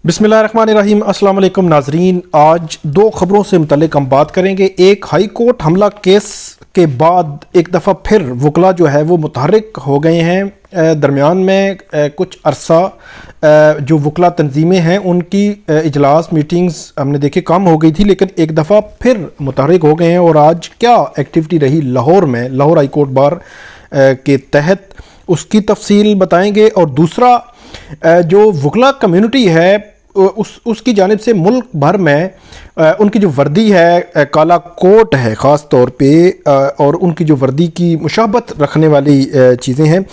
बिस्मिल्लाहिर्रहमानिर्रहीम। अस्सलाम वालेकुम नाजरीन, आज दो ख़बरों से मुतल्लिक हम बात करेंगे। एक, हाई कोर्ट हमला केस के बाद एक दफ़ा फिर वकला जो है वो मुतहर्रिक हो गए हैं। दरमियान में कुछ अरसा जो वकला तंजीमें हैं उनकी इजलास मीटिंग्स हमने देखे कम हो गई थी, लेकिन एक दफ़ा फिर मुतहर्रिक हो गए हैं। और आज क्या एक्टिविटी रही लाहौर में, लाहौर हाई कोर्ट बार के तहत, उसकी तफसील बताएंगे। और दूसरा, जो वकला कम्युनिटी है उसकी जानिब से मुल्क भर में उनकी जो वर्दी है, काला कोट है ख़ास तौर पे, और उनकी जो वर्दी की मुशाबत रखने वाली चीज़ें हैं,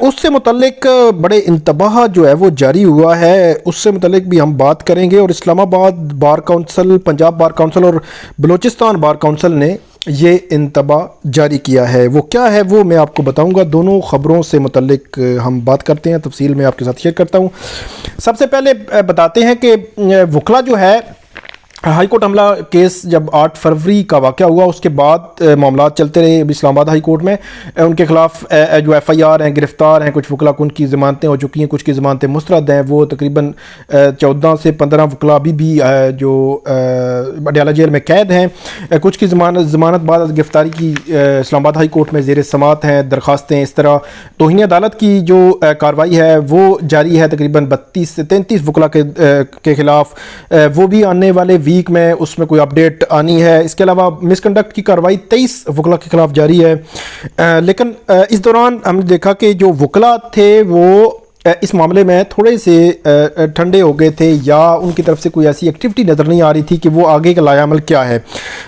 उससे मुतल्लिक बड़े इंतबाह जो है वो जारी हुआ है। उससे मुतल्लिक भी हम बात करेंगे। और Islamabad bar council, Punjab bar council और बलूचिस्तान बार काउंसिल ने ये इंतबाह जारी किया है। वो क्या है वो मैं आपको बताऊंगा। दोनों ख़बरों से मुतल्लिक हम बात करते हैं, तफसील में आपके साथ शेयर करता हूँ। सबसे पहले बताते हैं कि वकला जो है, हाई कोर्ट हमला केस जब 8 फरवरी का वाक़या हुआ, उसके बाद मामला चलते रहे इस्लामाबाद हाई कोर्ट में। उनके ख़िलाफ़ जो FIR हैं, गिरफ़्तार हैं, कुछ वकला उनकी ज़मानतें हो चुकी हैं, कुछ की ज़मानतें मुस्तरद हैं। वो तकरीबन 14 से 15 वकला अभी भी जो अडयाला जेल में कैद हैं। कुछ की ज़मानत बाद गिरफ़्तारी की इस्लामाबाद हाई कोर्ट में ज़ेर समात हैं दरख्वास्तें। इस तरह तौहीन अदालत की जो कार्रवाई है वो जारी है तकरीबन 32 से 33 वकला के ख़िलाफ़। वो भी आने वाले वीक में उसमें कोई अपडेट आनी है। इसके अलावा मिसकंडक्ट की कार्रवाई 23 वकला के खिलाफ जारी है। लेकिन इस दौरान हमने देखा कि जो वकला थे वो इस मामले में थोड़े से ठंडे हो गए थे, या उनकी तरफ से कोई ऐसी एक्टिविटी नज़र नहीं आ रही थी कि वो आगे का लाया अमल क्या है।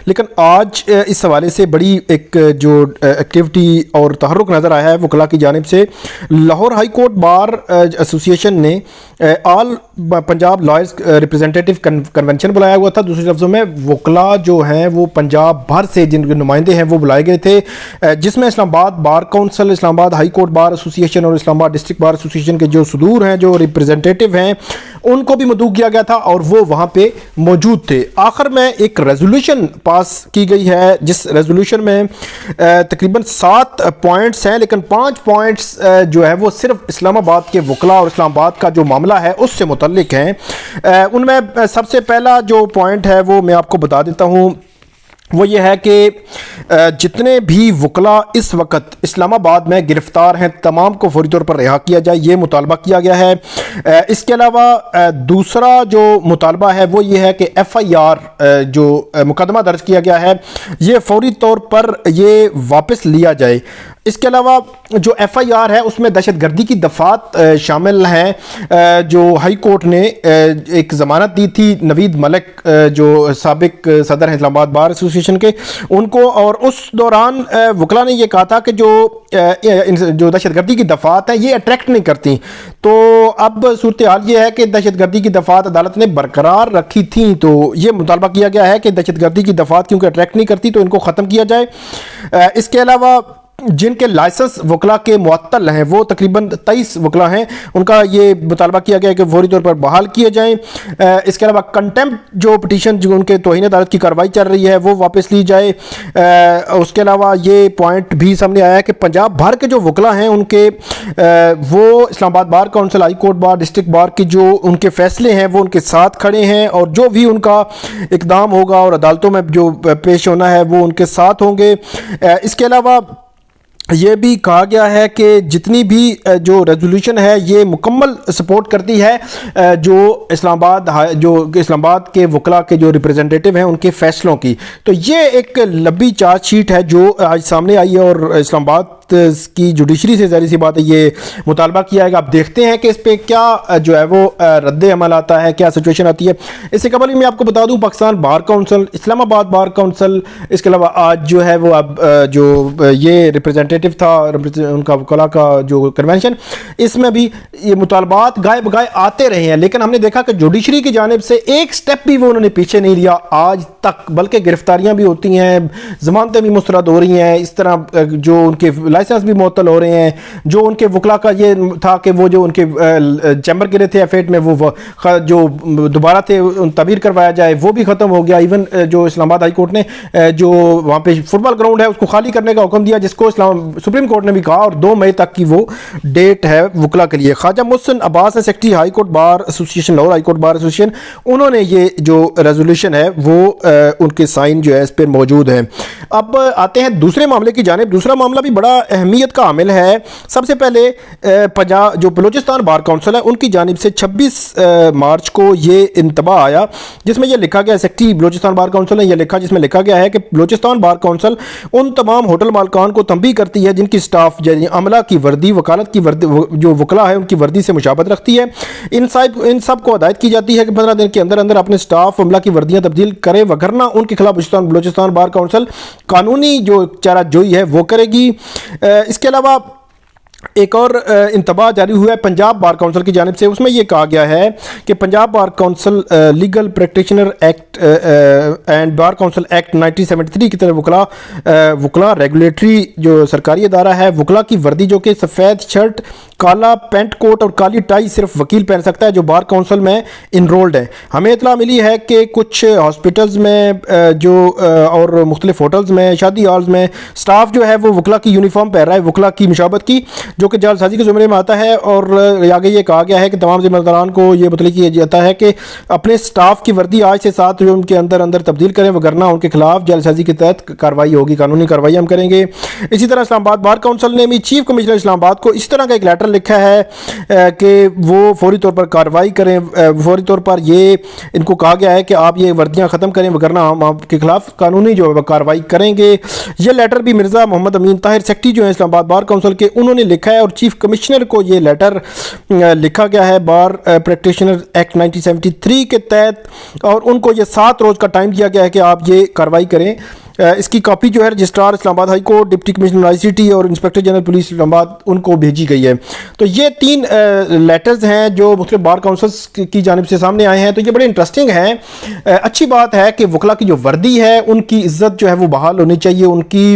लेकिन आज इस हवाले से बड़ी एक जो एक्टिविटी और तहर्रुक नज़र आया है वकला की जानिब से। Lahore high court bar association ने all Punjab lawyers representative convention बुलाया हुआ था। दूसरे लफ्ज़ों में वकला जो हैं वो पंजाब भर से जिनके नुमाइंदे हैं वो बुलाए गए थे, जिसमें Islamabad bar council, Islamabad high court bar association और इस्लामाबाद डिस्ट्रिक्ट बार एसोसिएशन जो सदूर हैं, जो रिप्रेजेंटेटिव हैं, उनको भी मदऊ किया गया था और वो वहां पे मौजूद थे। आखिर में एक रेजोल्यूशन पास की गई है, जिस रेजोल्यूशन में तकरीबन 7 पॉइंट्स हैं, लेकिन 5 पॉइंट्स जो है वो सिर्फ इस्लामाबाद के वकला और इस्लामाबाद का जो मामला है उससे मुतल्लिक हैं। उनमें सबसे पहला जो पॉइंट है वो मैं आपको बता देता हूँ। वो ये है कि जितने भी वकला इस वक्त इस्लामाबाद में गिरफ़्तार हैं तमाम को फौरी तौर पर रिहा किया जाए, ये मुतालबा किया गया है। इसके अलावा दूसरा जो मुतालबा है वो ये है कि FIR जो मुकदमा दर्ज किया गया है ये फौरी तौर पर ये वापस लिया जाए। इसके अलावा जो FIR है उसमें दहशतगर्दी की दफ़ात शामिल हैं। जो हाई कोर्ट ने एक ज़मानत दी थी नवीद मलिक, जो साबिक सदर हैं इस्लामाबाद बार एसोसिएशन के, उनको। और उस दौरान वकला ने ये कहा था कि जो दहशतगर्दी की दफ़ात है ये अट्रैक्ट नहीं करती। तो अब सूरत हाल ये है कि दहशतगर्दी की दफ़ात अदालत ने बरकरार रखी थी, तो ये मुतालबा किया गया है कि दहशतगर्दी की दफ़ात क्योंकि अट्रैक्ट नहीं करती तो इनको ख़त्म किया जाए। इसके अलावा जिनके लाइसेंस वकला के मुअत्तल हैं वो तकरीबन 23 वकला हैं, उनका ये मुतालबा किया गया है कि फौरी तौर पर बहाल किए जाएं। इसके अलावा कंटेम्प्ट जो पिटीशन जो उनके तौहीन अदालत की कार्रवाई चल रही है वो वापस ली जाए। उसके अलावा ये पॉइंट भी सामने आया है कि पंजाब भर के जो वकला हैं उनके वो Islamabad bar council, high court bar, district bar के जो उनके फैसले हैं वो उनके साथ खड़े हैं, और जो भी उनका इक़दाम होगा और अदालतों में जो पेश होना है वो उनके साथ होंगे। इसके अलावा ये भी कहा गया है कि जितनी भी जो रेजोल्यूशन है ये मुकम्मल सपोर्ट करती है जो इस्लामाबाद के वकला के जो रिप्रेजेंटेटिव हैं उनके फ़ैसलों की। तो ये एक लंबी चार्जशीट है जो आज सामने आई है, और इस्लामाबाद की जुडिशरी से ज़ाहिर सी बात है ये मुतालबा किया है। आप देखते हैं कि इस पर क्या जो है वो रद्द अमल आता है, क्या सिचुएशन आती है। इससे कबल ही मैं आपको बता दूं, Pakistan bar council, Islamabad bar council, इसके अलावा आज जो है वो अब जो ये रिप्रेजेंटेटिव था उनका वकला का जो कन्वेंशन, इसमें भी ये मुतालबात गाए बगाए आते रहे हैं, लेकिन हमने देखा कि जुडिशरी की जानिब से एक स्टेप भी वो उन्होंने पीछे नहीं लिया। आज تک، بلکہ گرفتاریاں بھی ہوتی ہیں، ضمانتیں بھی مسترد ہو رہی ہیں، اس طرح جو ان کے لائسنس بھی معطل ہو رہے ہیں، جو ان کے وکلا کا یہ تھا کہ وہ جو ان کے چیمبر گرے تھے F8 میں وہ جو دوبارہ تھے تعمیر کروایا جائے، وہ بھی ختم ہو گیا۔ ایون جو اسلام آباد ہائی کورٹ نے جو وہاں پہ فٹ بال گراؤنڈ ہے اس کو خالی کرنے کا حکم دیا، جس کو سپریم کورٹ نے بھی کہا، اور 2 مئی تک کی وہ ڈیٹ ہے وکلا کے لیے۔ Khawaja Mohsin Abbas secretary high court bar association, Lahore high court bar association, انہوں نے یہ جو ریزولوشن ہے وہ ان کے سائن جو ہے اس پہ موجود ہیں۔ اب آتے ہیں دوسرے معاملے کی جانب۔ دوسرا معاملہ بھی بڑا اہمیت کا حامل ہے۔ سب سے پہلے جو بلوچستان بار کونسل ہے ان کی جانب سے 26 مارچ کو یہ انتباہ آیا، جس میں یہ لکھا گیا، سیکرٹری بلوچستان بار کونسل نے یہ لکھا، جس میں لکھا گیا ہے کہ بلوچستان بار کونسل ان تمام ہوٹل مالکان کو تنبیہ کرتی ہے جن کی سٹاف یعنی عملہ کی وردی وکالت کی وردی جو وکلا ہے ان کی وردی سے مشابہت رکھتی ہے، ان سب کو ہدایت کی جاتی ہے کہ 15 دن کے اندر اندر اپنے سٹاف عملہ کی وردیاں تبدیل کرے، وگرنہ ان کے خلاف بلوچستان بار کونسل قانونی جو چارہ جوئی ہے وہ کرے گی۔ اس کے علاوہ ایک اور انتباہ جاری ہوا ہے پنجاب بار کونسل کی جانب سے، اس میں یہ کہا گیا ہے کہ Punjab bar council legal practitioner act and bar council act 1973 کی طرح وکلا ریگولیٹری جو سرکاری ادارہ ہے، وکلا کی وردی جو کہ سفید شرٹ، کالا پینٹ کوٹ اور کالی ٹائی صرف وکیل پہن سکتا ہے جو بار کونسل میں انرولڈ ہے۔ ہمیں اطلاع ملی ہے کہ کچھ ہاسپٹلز میں جو اور مختلف ہوٹلز میں، شادی ہالز میں سٹاف جو ہے وہ وکلا کی یونیفارم پہن رہا ہے، وکلا کی مشابہت کی، جو کہ جعل سازی کے زمرے میں آتا ہے۔ اور آگے یہ کہا گیا ہے کہ تمام ذمہ داران کو یہ مطلع کیا جاتا ہے کہ اپنے سٹاف کی وردی آج سے 7 جو ان کے اندر تبدیل کریں، وگرنہ ان کے خلاف جعل سازی کے تحت کارروائی ہوگی، قانونی کارروائی ہم کریں گے۔ اسی طرح اسلام آباد بار کونسل نے بھی چیف کمشنر اسلام آباد کو اس طرح کا ایک لیٹر لکھا ہے کہ وہ فوری طور پر کارروائی کریں، فوری طور پر یہ ان کو کہا گیا ہے کہ آپ یہ وردیاں ختم کریں، وگرنہ ہم آپ کے خلاف قانونی جو ہے کارروائی کریں گے۔ یہ لیٹر بھی مرزا محمد امین طاہر سیکرٹری جو ہیں اسلام آباد بار کونسل کے، انہوں نے لکھا ہے، اور چیف کمشنر کو یہ لیٹر لکھا گیا ہے بار پریکٹیشنر ایکٹ 1973 کے تحت، اور ان کو یہ 7 روز کا ٹائم دیا گیا ہے کہ آپ یہ کارروائی کریں۔ اس کی کاپی جو ہے رجسٹرار اسلام آباد ہائی کورٹ، ڈپٹی کمشنر آئی سی ٹی اور انسپیکٹر جنرل پولیس اسلام آباد ان کو بھیجی گئی ہے۔ تو یہ 3 لیٹرز ہیں جو مختلف بار کونسلز کی جانب سے سامنے آئے ہیں، تو یہ بڑے انٹرسٹنگ ہیں۔ اچھی بات ہے کہ وکلا کی جو وردی ہے ان کی عزت جو ہے وہ بحال ہونی چاہیے، ان کی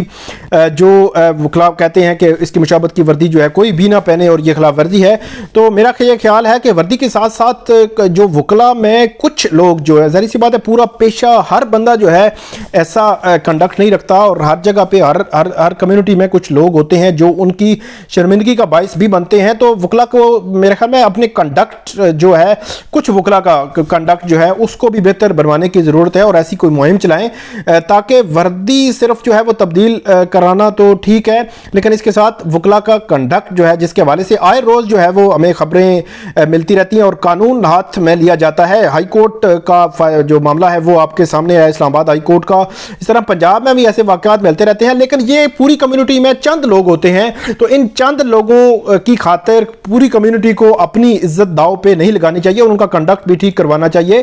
جو وکلا کہتے ہیں کہ اس کی مشابہت کی وردی جو ہے کوئی بھی نہ پہنے اور یہ خلاف ورزی ہے۔ تو میرا یہ خیال ہے کہ وردی کے ساتھ ساتھ جو وکلا میں کچھ لوگ جو ہے، ظاہر سی بات ہے پورا پیشہ ہر بندہ جو ہے ایسا کنڈکٹ نہیں رکھتا، اور ہر جگہ پہ ہر کمیونٹی میں کچھ لوگ ہوتے ہیں جو ان کی شرمندگی کا باعث بھی بنتے ہیں۔ تو وکلا کو میرے خیال میں اپنے کنڈکٹ جو ہے، کچھ وکلا کا کنڈکٹ جو ہے اس کو بھی بہتر بنوانے کی ضرورت ہے، اور ایسی کوئی مہم چلائیں تاکہ وردی صرف جو ہے وہ تبدیل کرانا تو ٹھیک ہے، لیکن اس کے ساتھ وکلا کا کنڈکٹ جو ہے جس کے حوالے سے آئے روز جو ہے وہ ہمیں خبریں ملتی رہتی ہیں اور قانون ہاتھ میں لیا جاتا ہے۔ ہائی کورٹ کا جو معاملہ ہے وہ آپ کے سامنے ہے، اسلام آباد ہائی کورٹ کا، اس طرح پنجاب میں بھی ایسے واقعات ملتے رہتے ہیں، لیکن یہ پوری کمیونٹی میں چند لوگ ہوتے ہیں، تو ان چند لوگوں کی خاطر پوری کمیونٹی کو اپنی عزت داؤ پہ نہیں لگانی چاہیے، اور ان کا کنڈکٹ بھی ٹھیک کروانا چاہیے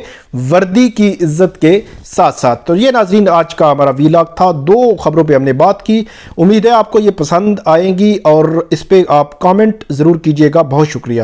وردی کی عزت کے ساتھ ساتھ۔ تو یہ ناظرین آج کا ہمارا ویلاگ تھا، 2 خبروں پہ ہم نے بات کی، امید ہے آپ کو یہ پسند آئیں گی، اور اس پہ آپ کامنٹ ضرور کیجئے گا۔ بہت شکریہ۔